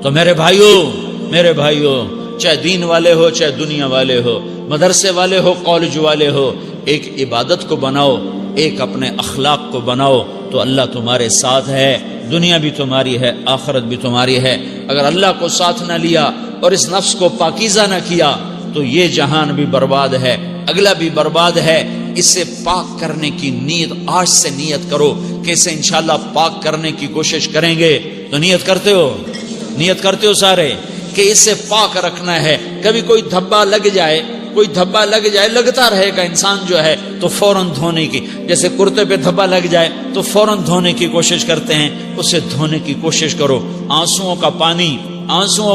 تو میرے بھائیوں چاہے دین والے ہو چاہے دنیا والے ہو، مدرسے والے ہو کالج والے ہو، ایک عبادت کو بناؤ، ایک اپنے اخلاق کو بناؤ تو اللہ تمہارے ساتھ ہے، دنیا بھی تمہاری ہے، آخرت بھی تمہاری ہے۔ اگر اللہ کو ساتھ نہ لیا اور اس نفس کو پاکیزہ نہ کیا تو یہ جہان بھی برباد ہے، اگلا بھی برباد ہے۔ اسے پاک کرنے کی نیت آج سے نیت کرو کہ اسے انشاءاللہ پاک کرنے کی کوشش کریں گے۔ تو نیت کرتے ہو سارے کہ اسے پاک رکھنا ہے۔ کبھی کوئی دھبا لگ جائے لگتا رہے گا انسان جو ہے تو فوراً دھونے کی، جیسے کرتے پہ دھبا لگ جائے تو فوراً دھونے کی کوشش کرتے ہیں، اسے دھونے کی کوشش کرو۔ آنسوؤں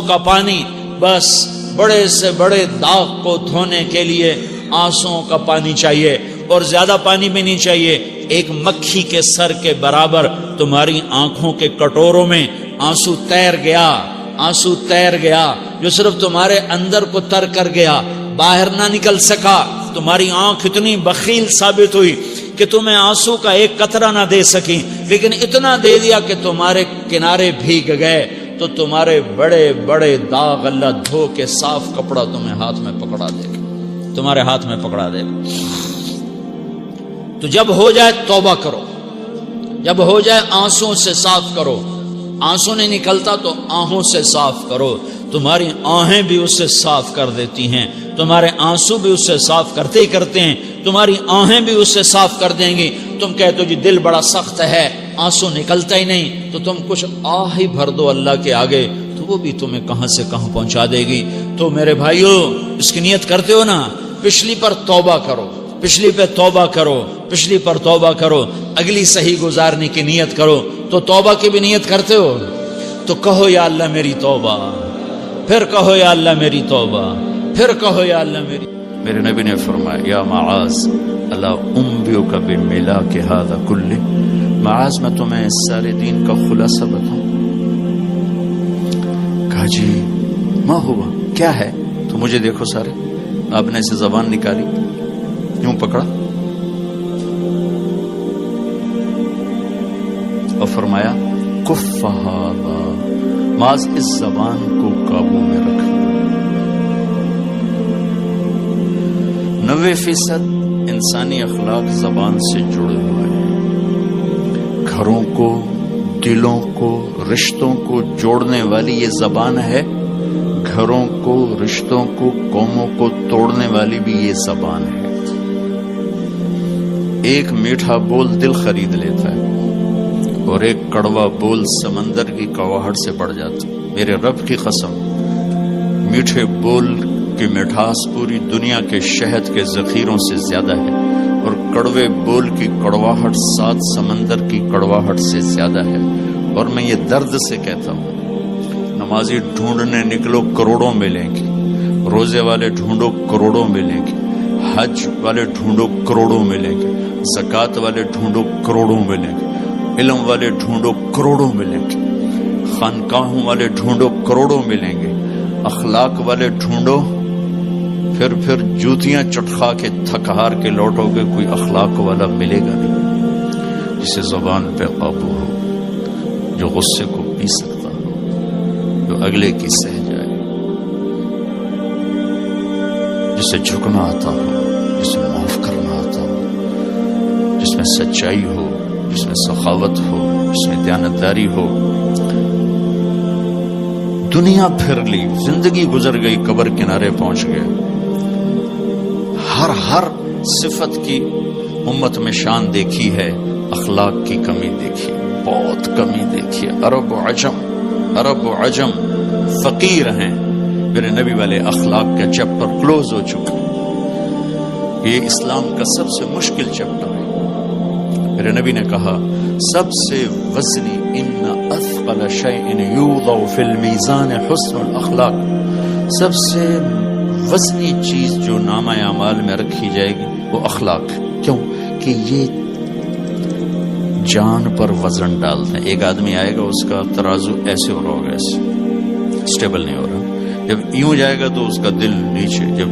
کا پانی بس بڑے سے بڑے داغ کو دھونے کے لیے آنسوؤں کا پانی چاہیے، اور زیادہ پانی بھی نہیں چاہیے۔ ایک مکھی کے سر کے برابر تمہاری آنکھوں کے کٹوروں میں آنسو تیر گیا جو صرف تمہارے اندر کو تر کر گیا، باہر نہ نکل سکا۔ تمہاری آنکھ اتنی بخیل ثابت ہوئی کہ تمہیں آنسو کا ایک قطرہ نہ دے سکی، لیکن اتنا دے دیا کہ تمہارے کنارے بھیگ گئے۔ تو تمہارے بڑے بڑے داغ اللہ دھو کے صاف کپڑا تمہیں ہاتھ میں پکڑا دے گا، تمہارے ہاتھ میں پکڑا دے گا۔ تو جب ہو جائے توبہ کرو، جب ہو جائے آنسوں سے صاف کرو۔ آنسو نہیں نکلتا تو آہوں سے صاف کرو، تمہاری آہیں بھی اس سے صاف کر دیتی ہیں، تمہارے آنسو بھی اس سے صاف کرتے ہی کرتے ہیں، تمہاری آہیں بھی اس سے صاف کر دیں گی۔ تم کہتے ہو جی دل بڑا سخت ہے، آنسو نکلتا ہی نہیں، تو تم کچھ آہ ہی بھر دو اللہ کے آگے، تو وہ بھی تمہیں کہاں سے کہاں پہنچا دے گی۔ تو میرے بھائیو اس کی نیت کرتے ہو نا، پچھلی پر توبہ کرو، پچھلی پہ توبہ کرو، پچھلی پر توبہ کرو، اگلی صحیح گزارنے کی نیت کرو۔ تو توبہ کی بھی نیت کرتے ہو تو کہو یا اللہ میری توبہ، پھر کہو یا اللہ میری توبہ، پھر کہو یا اللہ میری۔ میرے نبی نے فرمایا یا معاذ اللہ انبئک بملاک ھذا کلہ، معاذ میں تمہیں اس سارے دین کا خلاصہ بتاؤں؟ کہا جی ما ہوا، کیا ہے؟ تو مجھے دیکھو سارے، آپ نے اسے زبان نکالی، یوں پکڑا اور فرمایا کف ھذا، معاذ اس زبان کو قابو میں رکھ۔ 90% انسانی اخلاق زبان سے جڑے ہوئے ہیں۔ گھروں کو، دلوں کو، رشتوں کو جوڑنے والی یہ زبان ہے، گھروں کو، رشتوں کو، قوموں کو توڑنے والی بھی یہ زبان ہے۔ ایک میٹھا بول دل خرید لیتا ہے اور ایک کڑوا بول سمندر کی کڑواہٹ سے بڑھ جاتا۔ میرے رب کی قسم، میٹھے بول کی مٹھاس پوری دنیا کے شہد کے ذخیروں سے زیادہ ہے، اور کڑوے بول کی کڑواہٹ 7 سمندر کی کڑواہٹ سے زیادہ ہے۔ اور میں یہ درد سے کہتا ہوں، نمازی ڈھونڈنے نکلو کروڑوں ملیں گے، روزے والے ڈھونڈو کروڑوں ملیں گے، حج والے ڈھونڈو کروڑوں ملیں گے، زکوٰۃ والے ڈھونڈو کروڑوں ملیں گے، علم والے ڈھونڈو کروڑوں ملیں گے، خانقاہوں والے ڈھونڈو کروڑوں ملیں گے، اخلاق والے ڈھونڈو، پھر جوتیاں چٹخا کے تھک ہار کے لوٹو گے، کوئی اخلاق والا ملے گا نہیں، جسے زبان پہ قابو ہو، جو غصے کو پی سکتا ہو، جو اگلے کی سہ جائے، جسے جھکنا آتا ہو، جسے معاف کرنا آتا ہو، جس میں سچائی ہو، جس میں سخاوت ہو، جس میں دیانتداری ہو۔ دنیا پھر لی، زندگی گزر گئی، قبر کنارے پہنچ گئے، ہر صفت کی امت میں شان دیکھی ہے، اخلاق کی کمی دیکھی، بہت کمی دیکھی۔ عرب و عجم فقیر ہیں، میرے نبی والے اخلاق کا چیپٹر کلوز ہو چکا۔ یہ اسلام کا سب سے مشکل چیپٹر ہے۔ میرے نبی نے کہا سب سے وزنی ان اثقل شیء یوضع فی المیزان حسن الاخلاق، سب سے وزنی چیز جو نامہ اعمال میں رکھی جائے گی وہ اخلاق۔ کیوں کہ یہ جان پر وزن ڈالتے ہیں۔ ایک آدمی آئے گا، اس کا ترازو ایسے ہو رہا ہوگا، ایسے اسٹیبل نہیں ہو رہا، جب یوں جائے گا تو اس کا دل نیچے، جب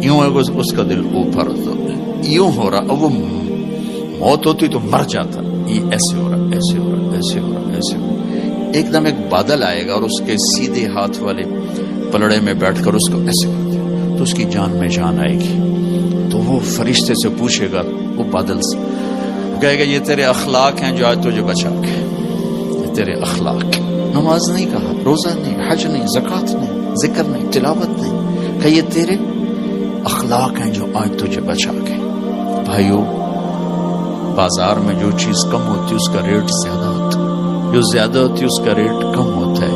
یوں آئے گا اس کا دل اوپر، تو یوں ہو رہا، اب وہ موت ہوتی تو مر جاتا، یہ ایسے ہو رہا، ایسے ہو رہا، ایسے ہو رہا، ایسے ہو رہا۔ ایک دم ایک بادل آئے گا اور اس کے سیدھے ہاتھ والے پلڑے میں بیٹھ کر اس کو ایسے کر دیا تو اس کی جان میں جان آئے گی. تو وہ فرشتے سے پوچھے گا, وہ بادل سے کہے گا یہ تیرے اخلاق ہیں جو آج تجھے بچا کے, یہ تیرے اخلاق. نماز نہیں کہا, روزہ نہیں, حج نہیں, زکوٰۃ نہیں, ذکر نہیں, تلاوت نہیں, کہ یہ تیرے اخلاق ہیں جو آج تجھے بچا کے. بھائیو, بازار میں جو چیز کم ہوتی ہے اس کا ریٹ زیادہ ہوتا ہے, جو زیادہ ہوتی ہے اس کا ریٹ کم ہوتا ہے.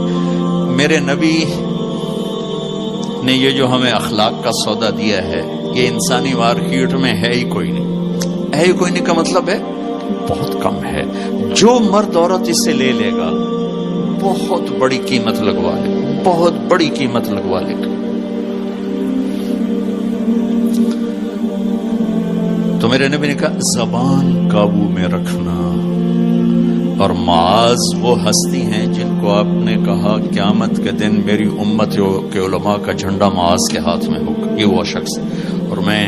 میرے نبی نے یہ جو ہمیں اخلاق کا سودا دیا ہے, یہ انسانی مارکیٹ میں ہے ہی کوئی نہیں. ہے ہی کوئی نہیں کا مطلب ہے بہت کم ہے. جو مرد عورت اسے لے لے گا بہت بڑی قیمت لگوا لے, بہت بڑی قیمت لگوا لے گا. تو میرے نبی نے کہا زبان قابو میں رکھنا. اور معاذ وہ ہستی ہیں جن کو آپ نے کہا قیامت کے دن میری امت کے علماء کا جھنڈا معاذ کے ہاتھ میں ہوگا, یہ وہ شخص. اور میں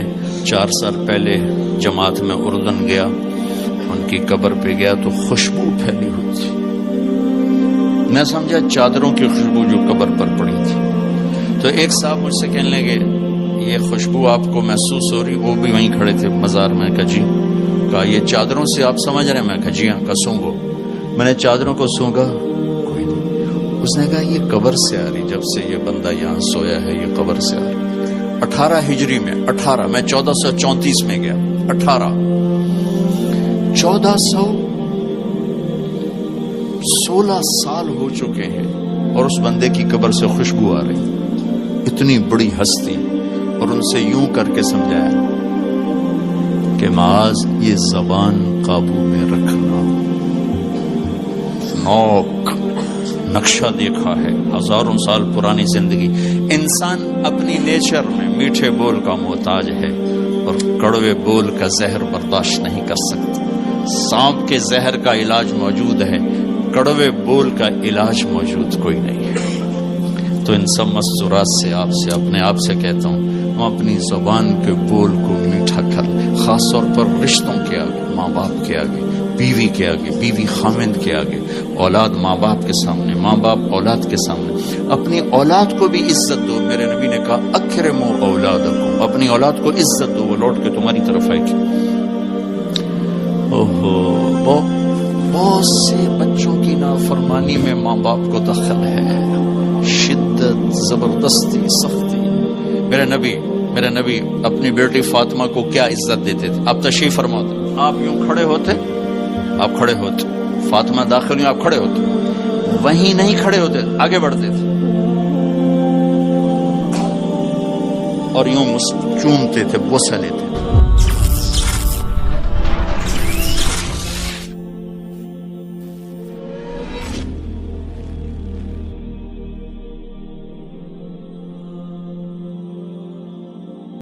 4 سال پہلے جماعت میں اردن گیا, ان کی قبر پہ گیا تو خوشبو پھیلی ہوئی تھی. میں سمجھا چادروں کی خوشبو جو قبر پر پڑی تھی. تو ایک صاحب مجھ سے کہنے لگے یہ خوشبو آپ کو محسوس ہو رہی؟ وہ بھی وہیں کھڑے تھے مزار میں. کہا جی. کہا یہ چادروں سے آپ سمجھ رہے ہیں؟ میں کہا جی ہاں. کہا سونگو. میں نے چادروں کو سونگا, کوئی نہیں. اس نے کہا یہ قبر سے آ رہی, جب سے یہ بندہ یہاں سویا ہے یہ قبر سے آ رہی. 18 ہجری میں, 18 میں 1434 میں گیا, 1416 سال ہو چکے ہیں اور اس بندے کی قبر سے خوشبو آ رہی. اتنی بڑی ہستی. اور ان سے یوں کر کے سمجھایا کہ معاذ یہ زبان قابو میں رکھنا. نوک نقشہ دیکھا ہے, 1000 سال پرانی زندگی. انسان اپنی نیچر میں میٹھے بول کا محتاج ہے اور کڑوے بول کا زہر برداشت نہیں کر سکتا. سانپ کے زہر کا علاج موجود ہے, کڑوے بول کا علاج موجود کوئی نہیں ہے. تو ان سب مستورات سے اپنے آپ سے کہتا ہوں, ہم اپنی زبان کے بول کو میٹھا کر لیں. خاص طور پر رشتوں کے آگے, ماں باپ کے آگے, بیوی کے آگے, بیوی خامند کے آگے, اولاد ماں باپ کے سامنے, ماں باپ اولاد کے سامنے. اپنی اولاد کو بھی عزت دو. میرے نبی نے کہا اکرموا اولادکم, اپنی اولاد کو عزت دو, وہ لوٹ کے تمہاری طرف آئے گی. بہت سے بچوں کی نافرمانی میں ماں باپ کو دخل ہے, شدت, زبردستی, سختی. میرے نبی اپنی بیٹی فاطمہ کو کیا عزت دیتے تھے؟ آپ تشریف فرما دیں, آپ یوں کھڑے ہوتے, فاطمہ داخل ہوئی, آپ کھڑے ہوتے, وہیں نہیں کھڑے ہوتے, آگے بڑھتے تھے اور یوں چومتے تھے, بوسہ لیتے.